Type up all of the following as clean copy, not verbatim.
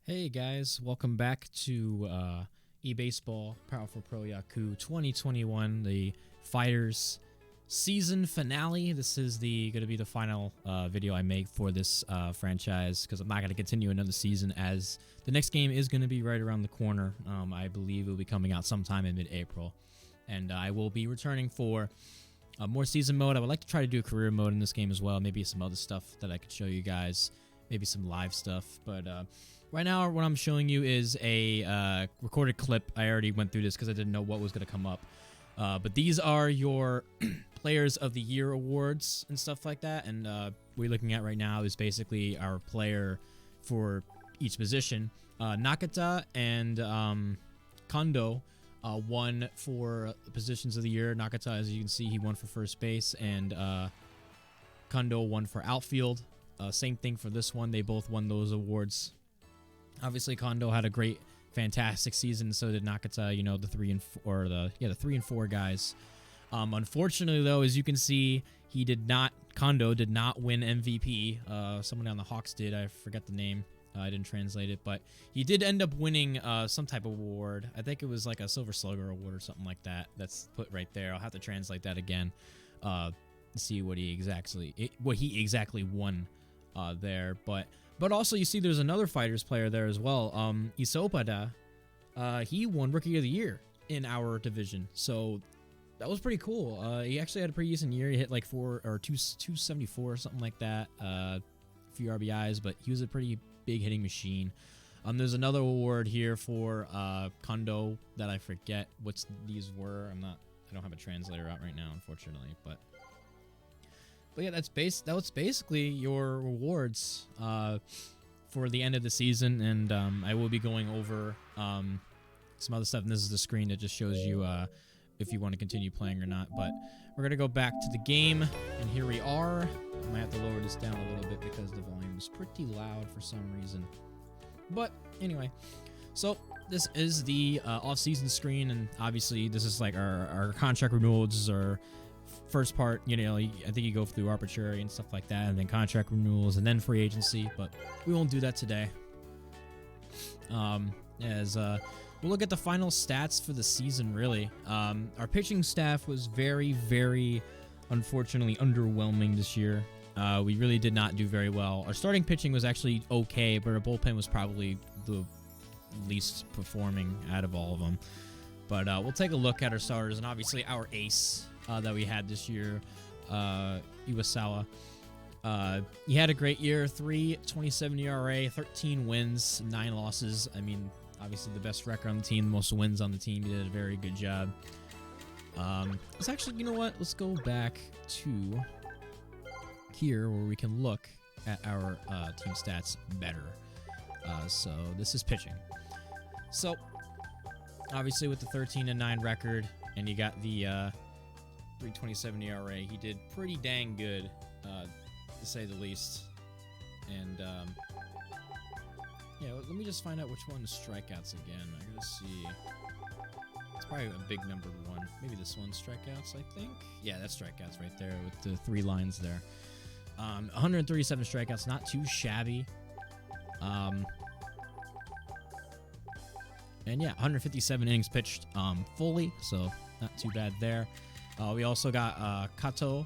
Hey guys, welcome back to eBaseball Powerful Pro Yakyuu 2021, the Fighters season finale. This is going to be the final video I make for this franchise because I'm not going to continue another season as the next game is going to be right around the corner. I believe it will be coming out sometime in mid-April, and I will be returning for more season mode. I would like to try to do a career mode in this game as well, maybe some other stuff that I could show you guys, maybe some live stuff, but right now, what I'm showing you is a recorded clip. I already went through this because I didn't know what was going to come up. But these are your Players of the Year awards and stuff like that. And what we're looking at right now is basically our player for each position. Nakata and Kondo won for positions of the year. Nakata, as you can see, he won for first base, and Kondo won for outfield. Same thing for this one. They both won those awards. Obviously, Kondo had a great, fantastic season. So did Nakata. You know, the 3 and 4 guys. Unfortunately, though, as you can see, Kondo did not win MVP. Someone on the Hawks did. I forget the name. I didn't translate it, but he did end up winning some type of award. I think it was like a Silver Slugger award or something like that. That's put right there. I'll have to translate that again. To see what he exactly won there, But also, you see there's another Fighters player there as well. Isopada, he won Rookie of the Year in our division. So that was pretty cool. He actually had a pretty decent year. He hit like 274 or something like that. A few RBIs, but he was a pretty big hitting machine. There's another award here for Kondo that I forget what these were. I don't have a translator out right now, unfortunately, but yeah, that was basically your rewards for the end of the season, and I will be going over some other stuff, and this is the screen that just shows you if you want to continue playing or not. But we're going to go back to the game, and here we are. I might have to lower this down a little bit because the volume is pretty loud for some reason. But anyway, so this is the off-season screen, and obviously this is like our contract renewals or first part. You know, I think you go through arbitrary and stuff like that, and then contract renewals, and then free agency, but we won't do that today. We'll look at the final stats for the season, really. Our pitching staff was very, very, unfortunately, underwhelming this year. We really did not do very well. Our starting pitching was actually okay, but our bullpen was probably the least performing out of all of them. But we'll take a look at our starters, and obviously our ace that we had this year, Iwasawa. He had a great year, 3.27 ERA, 13 wins, 9 losses. I mean, obviously the best record on the team, the most wins on the team. He did a very good job. Let's actually, you know what? Let's go back to here where we can look at our team stats better. So this is pitching. So obviously with the 13-9 record, and you got the 3.27 ERA. He did pretty dang good, to say the least. And yeah, let me just find out which one is strikeouts again. I gotta see. It's probably a big numbered one. Maybe this one's strikeouts, I think. Yeah, that's strikeouts right there with the 3 lines there. 137 strikeouts, not too shabby. And yeah, 157 innings pitched fully, so not too bad there. We also got Kato.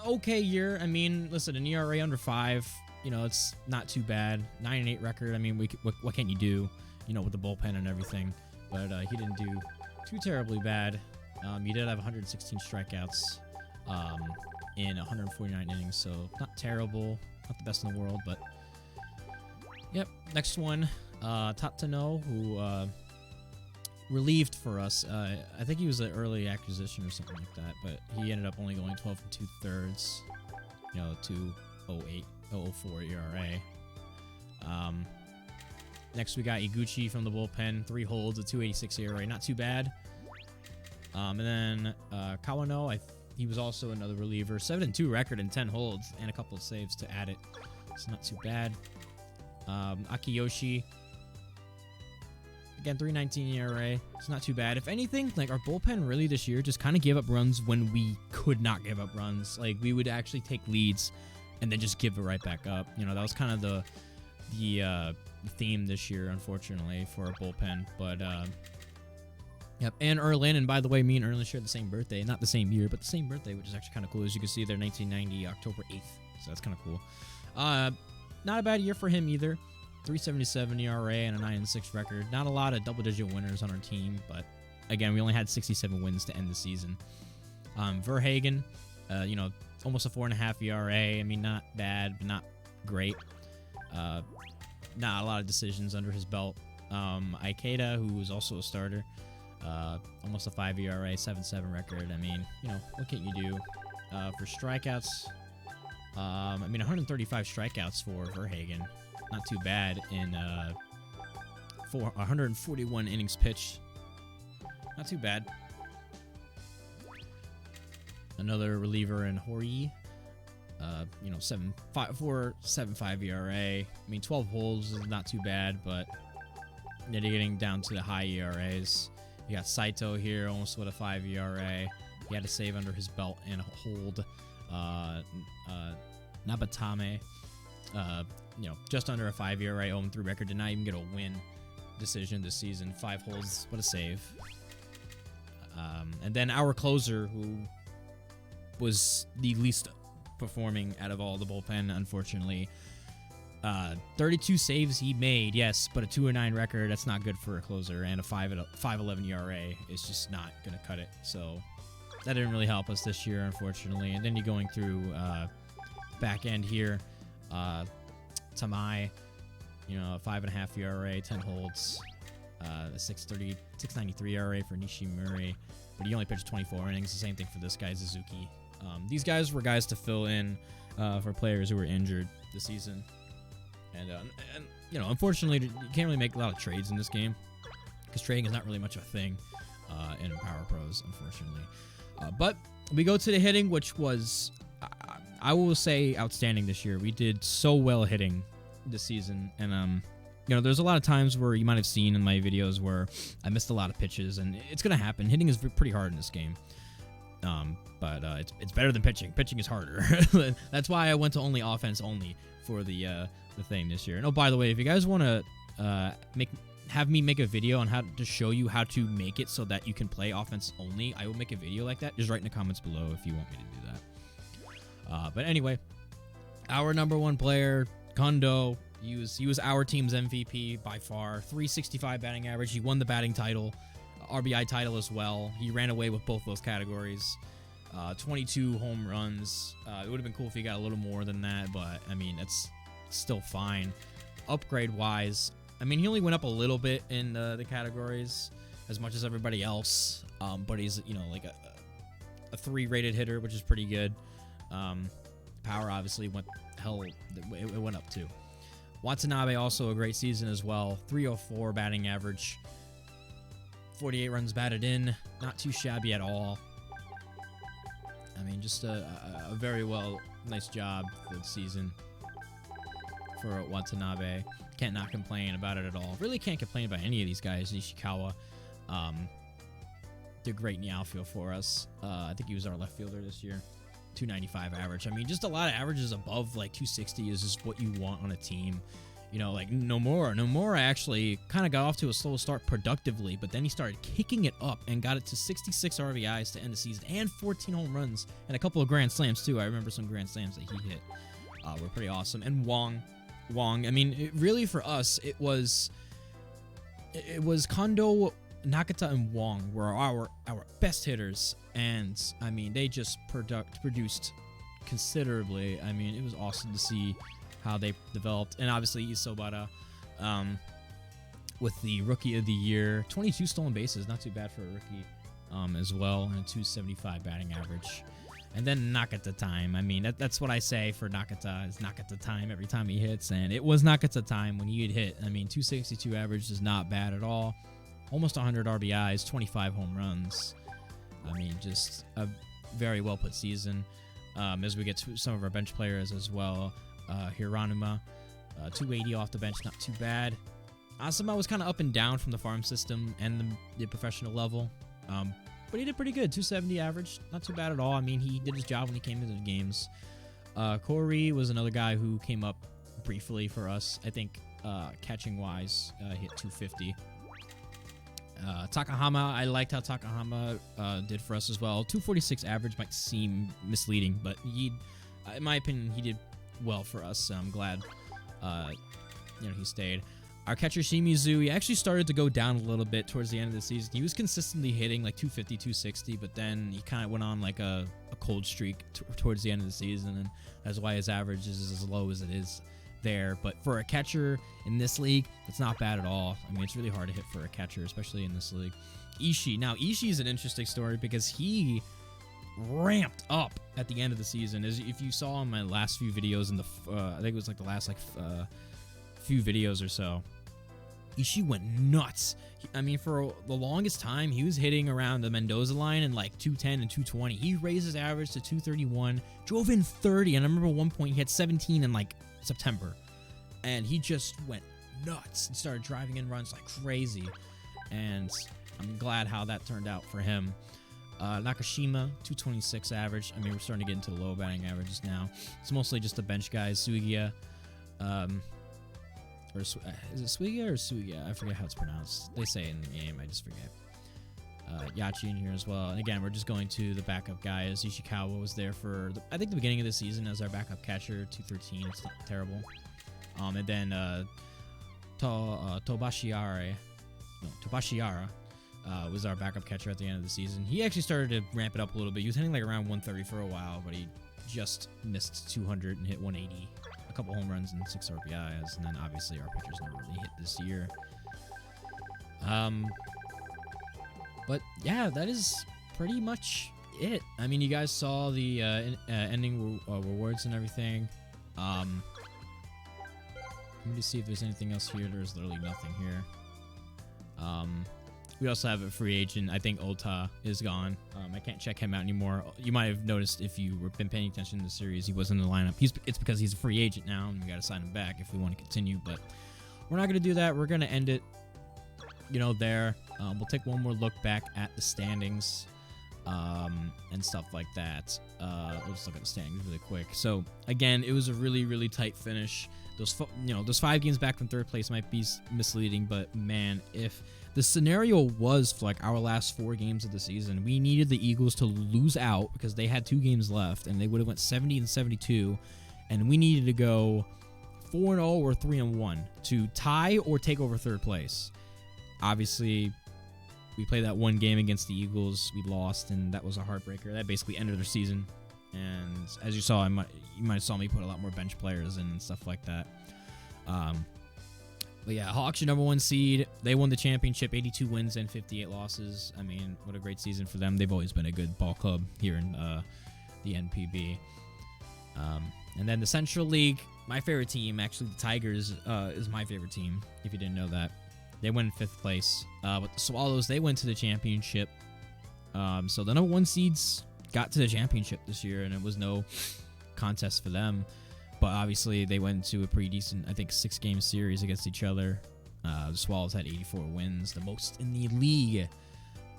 Okay year. I mean, listen, an ERA under 5, you know, it's not too bad. 9-8 record. I mean, what can you do, you know, with the bullpen and everything? But he didn't do too terribly bad. He did have 116 strikeouts in 149 innings, so not terrible. Not the best in the world, but yep. Next one, Tatano, who relieved for us. I think he was an early acquisition or something like that, but he ended up only going 12 2/3, you know, 2.08, 0.04 ERA. Next we got Iguchi from the bullpen, 3 holds, a 2.86 ERA, not too bad. And then Kawano, he was also another reliever, 7-2 record and 10 holds, and a couple of saves to add it. It's not too bad. Akiyoshi, again, 3.19 ERA. It's not too bad. If anything, like, our bullpen really this year just kind of gave up runs when we could not give up runs. Like, we would actually take leads and then just give it right back up. You know, that was kind of the the theme this year, unfortunately, for a bullpen. But yep. And Erlin, and by the way, me and Erlin share the same birthday, not the same year, but the same birthday, which is actually kind of cool. As you can see, they're 1990, October 8th, so that's kind of cool. Not a bad year for him either. 3.77 ERA and a 9-6 record. Not a lot of double-digit winners on our team, but again, we only had 67 wins to end the season. Verhagen, almost a 4.5 ERA. I mean, not bad, but not great. Not a lot of decisions under his belt. Ikeda, who was also a starter, almost a 5 ERA, 7.7 record. I mean, what can you do? For strikeouts, 135 strikeouts for Verhagen. Not too bad in 141 innings pitched. Not too bad. Another reliever in Hori. 7.5 ERA. I mean, 12 holds is not too bad, but you're getting down to the high ERAs. You got Saito here, almost with a 5 ERA. He had a save under his belt and a hold. Nabatame, just under a 5 ERA, 0-3 record. Did not even get a win decision this season. 5 holds, what a save. And then our closer, who was the least performing out of all the bullpen, unfortunately. 32 saves he made, yes, but a 2.9 record, that's not good for a closer, and a 5.11 ERA is just not going to cut it. So that didn't really help us this year, unfortunately. And then you're going through back end here. Tamai, a 5.5 ERA, 10 holds, a 6.93 ERA for Nishimura, but he only pitched 24 innings. The same thing for this guy, Suzuki. These guys were guys to fill in for players who were injured this season. And unfortunately, you can't really make a lot of trades in this game because trading is not really much of a thing in Power Pros, unfortunately. But we go to the hitting, which was, I will say, outstanding this year. We did so well hitting this season. And, there's a lot of times where you might have seen in my videos where I missed a lot of pitches, and it's going to happen. Hitting is pretty hard in this game. But it's better than pitching. Pitching is harder. That's why I went to only offense only for the thing this year. And by the way, if you guys want to have me make a video on how to show you how to make it so that you can play offense only, I will make a video like that. Just write in the comments below if you want me to do that. But anyway, our number one player, Kondo, he was our team's MVP by far. 365 batting average. He won the batting title, RBI title as well. He ran away with both those categories. 22 home runs. It would have been cool if he got a little more than that, but I mean, that's still fine. Upgrade wise, I mean, he only went up a little bit in the categories as much as everybody else, but he's like a 3 rated hitter, which is pretty good. Power obviously went up too. Watanabe also a great season as well. 304 batting average, 48 runs batted in, not too shabby at all. I mean, just a very nice job for the season for Watanabe. Can't not complain about it at all. Really can't complain about any of these guys. Ishikawa did great in the outfield for us. I think he was our left fielder this year. 295 average. I mean, just a lot of averages above like 260 is just what you want on a team. Like Nomura actually kind of got off to a slow start productively, but then he started kicking it up and got it to 66 RBIs to end the season and 14 home runs and a couple of grand slams too. I remember some grand slams that he hit were pretty awesome. And Wong, I mean, really for us, it was Kondo, Nakata, and Wong were our best hitters, and I mean, they just produced considerably. I mean, it was awesome to see how they developed. And obviously Isobara with the Rookie of the Year, 22 stolen bases, not too bad for a rookie as well, and a 275 batting average. And then Nakata time. I mean, that's what I say for Nakata, is Nakata time every time he hits, and it was Nakata time when he had hit. I mean, 262 average is not bad at all. Almost 100 RBIs, 25 home runs. I mean, just a very well put season. As we get to some of our bench players as well. Hiranuma, 280 off the bench, not too bad. Asama was kind of up and down from the farm system and the professional level, but he did pretty good. 270 average, not too bad at all. I mean, he did his job when he came into the games. Corey was another guy who came up briefly for us. I think catching wise, hit 250. Takahama, I liked how Takahama did for us as well. 246 average might seem misleading, but in my opinion, he did well for us. So I'm glad, he stayed. Our catcher Shimizu, he actually started to go down a little bit towards the end of the season. He was consistently hitting like 250, 260, but then he kind of went on like a cold streak towards the end of the season, and that's why his average is as low as it is there. But for a catcher in this league, it's not bad at all. I mean, it's really hard to hit for a catcher, especially in this league. Ishii. Now, Ishii is an interesting story because he ramped up at the end of the season. As if you saw in my last few videos, I think it was like the last few videos or so, Ishii went nuts. For the longest time, he was hitting around the Mendoza line in like 210 and 220. He raised his average to 231, drove in 30, and I remember one point he had 17 in like September, and he just went nuts and started driving in runs like crazy, and I'm glad how that turned out for him. Nakashima, 226 average. We're starting to get into the low batting averages now. It's mostly just the bench guys. Suigia, is it Suigia or Suigia? I forget how it's pronounced. They say it in the game, I just forget. Yakyuu in here as well. And again, we're just going to the backup guys. Ishikawa was there for, I think, the beginning of the season as our backup catcher, 213. It's not terrible. And then Tobashiara was our backup catcher at the end of the season. He actually started to ramp it up a little bit. He was hitting like around 130 for a while, but he just missed 200 and hit 180. A couple home runs and 6 RBIs. And then obviously our pitchers never really hit this year. But yeah, that is pretty much it. You guys saw the ending rewards and everything. Let me see if there's anything else here. There's literally nothing here. We also have a free agent. I think Ota is gone. I can't check him out anymore. You might have noticed if you were been paying attention to the series, he wasn't in the lineup. It's because he's a free agent now, and we got to sign him back if we want to continue. But we're not going to do that. We're going to end it, there. We'll take one more look back at the standings and stuff like that. Let's look at the standings really quick. So again, it was a really, really tight finish. Those 5 games back from third place might be misleading, but man, if the scenario was for like our last 4 games of the season, we needed the Eagles to lose out because they had 2 games left, and they would have went 70 and 72, and we needed to go 4-0 or 3-1 to tie or take over third place. Obviously, we played that one game against the Eagles. We lost, and that was a heartbreaker. That basically ended their season. And as you saw, you might have saw me put a lot more bench players in and stuff like that. But yeah, Hawks, your number 1 seed. They won the championship, 82 wins and 58 losses. What a great season for them. They've always been a good ball club here in the NPB. And then the Central League, my favorite team, actually the Tigers, is my favorite team, if you didn't know that. They went in 5th place. But the Swallows, they went to the championship. So the number 1 seeds got to the championship this year, and it was no contest for them. But obviously, they went into a pretty decent, I think, 6-game series against each other. The Swallows had 84 wins, the most in the league.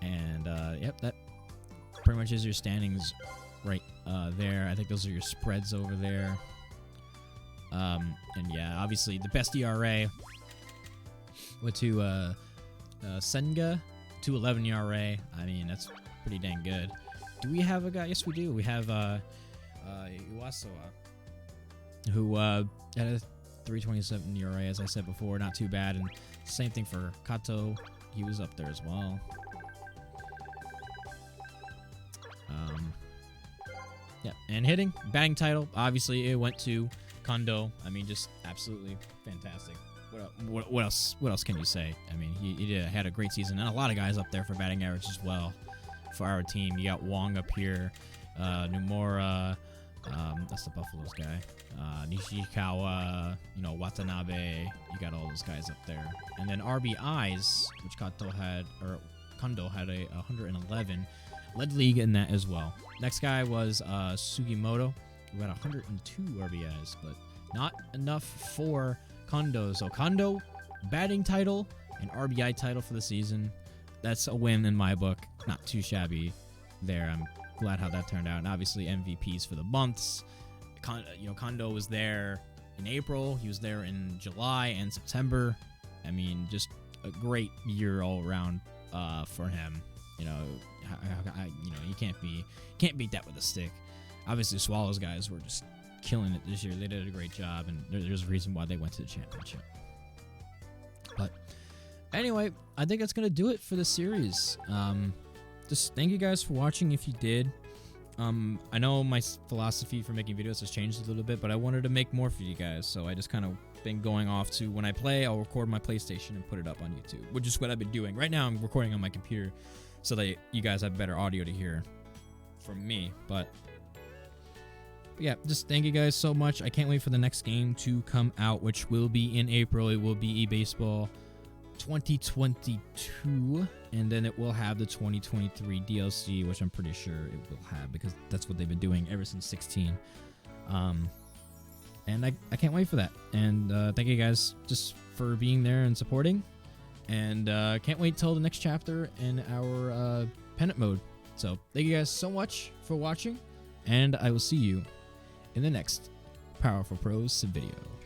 And, yep, that pretty much is your standings right there. I think those are your spreads over there. And, yeah, obviously, the best ERA went to Senga, 2.11 ERA. That's pretty dang good. Do we have a guy? Yes, we do. We have Iwasawa, who had a 3.27 ERA, as I said before. Not too bad. And same thing for Kato. He was up there as well. Yeah, and hitting, batting title, obviously it went to Kondo. Just absolutely fantastic. What else can you say? He had a great season, and a lot of guys up there for batting average as well for our team. You got Wong up here, Nomura, that's the Buffaloes guy, Nishikawa, Watanabe. You got all those guys up there, and then RBIs, which Kondo had a 111, led league in that as well. Next guy was Tsugimoto, who had 102 RBIs, but not enough for Kondo. So Kondo, batting title and RBI title for the season. That's a win in my book. Not too shabby there. I'm glad how that turned out. And obviously MVPs for the months. Kondo was there in April. He was there in July and September. I mean, just a great year all around for him. You know, you can't beat that with a stick. Obviously, Swallows guys were just killing it this year. They did a great job, and there's a reason why they went to the championship. But anyway, I think that's gonna do it for the series. Just thank you guys for watching if you did. I know my philosophy for making videos has changed a little bit, but I wanted to make more for you guys, so I just kind of been going off to when I play, I'll record my PlayStation and put it up on YouTube, which is what I've been doing. Right now, I'm recording on my computer so that you guys have better audio to hear from me. But yeah, just thank you guys so much. I can't wait for the next game to come out, which will be in April. It will be eBaseball 2022, and then it will have the 2023 DLC, which I'm pretty sure it will have because that's what they've been doing ever since 16. And I can't wait for that. And thank you guys just for being there and supporting. And can't wait till the next chapter in our Pennant mode. So thank you guys so much for watching, and I will see you in the next Powerful Pros video.